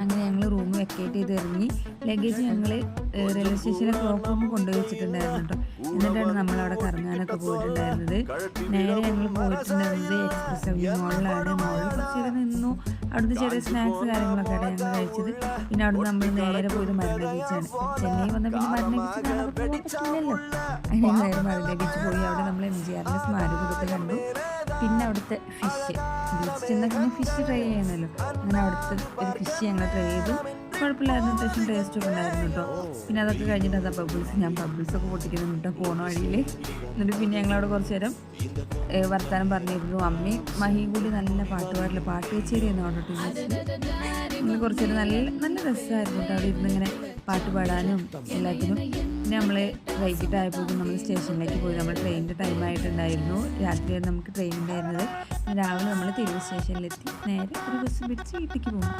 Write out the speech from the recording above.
അങ്ങനെ ഞങ്ങൾ room vacate ചെയ്ത് ഇറങ്ങി. ലഗേജ് ഞങ്ങൾ റെയിൽവേ സ്റ്റേഷനിലെ ക്ലോക്ക് റൂമിൽ കൊണ്ടുവച്ചിട്ടുണ്ടായിരുന്നു കേട്ടോ. എന്നിട്ടാണ് നമ്മളവിടെ കറങ്ങാനൊക്കെ പോയിട്ടുണ്ടായിരുന്നത്. നേരെ ഞങ്ങൾ പോയിട്ടുണ്ടായിരുന്നത് എക്സ്പ്രസ് അവന്യൂ മോളിലാണ്. മോളിൽ കുറച്ച് നേരം നിന്നു. അവിടുത്തെ ചെറിയ സ്നാക്സ് കാര്യങ്ങളൊക്കെ ആണ് ഞങ്ങൾ കഴിച്ചത്. പിന്നെ അവിടുന്ന് നമ്മൾ നേരെ പോയത് മരീന ബീച്ചാണ്. ചെന്നൈ വന്ന പിന്നെ മരീന ബീച്ച് കാണാതെ പോകാൻ പറ്റില്ലല്ലോ. അങ്ങനെ നേരെ മരീന ബീച്ച് പോയി. അവിടെ നമ്മൾ MGRന്റെ സ്മാരകമൊക്കെ കണ്ടു. പിന്നെ അവിടുത്തെ ഫിഷ് ബീച്ച് ചെന്നാൽ പിന്നെ ഫിഷ് ട്രൈ ചെയ്യണമല്ലോ. അങ്ങനെ അവിടുത്തെ ഒരു ഫിഷ് ഞങ്ങൾ ട്രൈ ചെയ്തു. കുഴപ്പമില്ലായിരുന്നു, അത്യാവശ്യം ടേസ്റ്റൊക്കെ ഉണ്ടായിരുന്നു കേട്ടോ. പിന്നെ അതൊക്കെ കഴിഞ്ഞിട്ട് അതാ ബബിൾസ്, ഞാൻ ബബിൾസൊക്കെ പൊട്ടിക്കുന്നു കേട്ടോ പോണ വഴിയിൽ. എന്നിട്ട് പിന്നെ ഞങ്ങളവിടെ കുറച്ച് നേരം വർത്താനം പറഞ്ഞിരുന്നു. അമ്മയും മഹിയും കൂടി നല്ല പാട്ടുപാടില്ല, പാട്ട് കച്ചേരിയായിരുന്നു അവിടെ ഞങ്ങൾ കുറച്ച് നേരം നല്ല രസമായിരുന്നു കേട്ടോ അവിടെ ഇരുന്ന് ഇങ്ങനെ പാട്ട് പാടാനും എല്ലാത്തിനും. പിന്നെ നമ്മൾ വൈകിട്ടായപ്പോഴും നമ്മൾ സ്റ്റേഷനിലേക്ക് പോയി. നമ്മൾ ട്രെയിനിൻ്റെ ടൈമായിട്ടുണ്ടായിരുന്നു. രാത്രിയാണ് നമുക്ക് ട്രെയിൻ ഉണ്ടായിരുന്നത്. രാവിലെ നമ്മൾ തിരുവല്ല സ്റ്റേഷനിലെത്തി നേരെ ഒരു ബസ് പിടിച്ച് വീട്ടിലേക്ക് പോകും.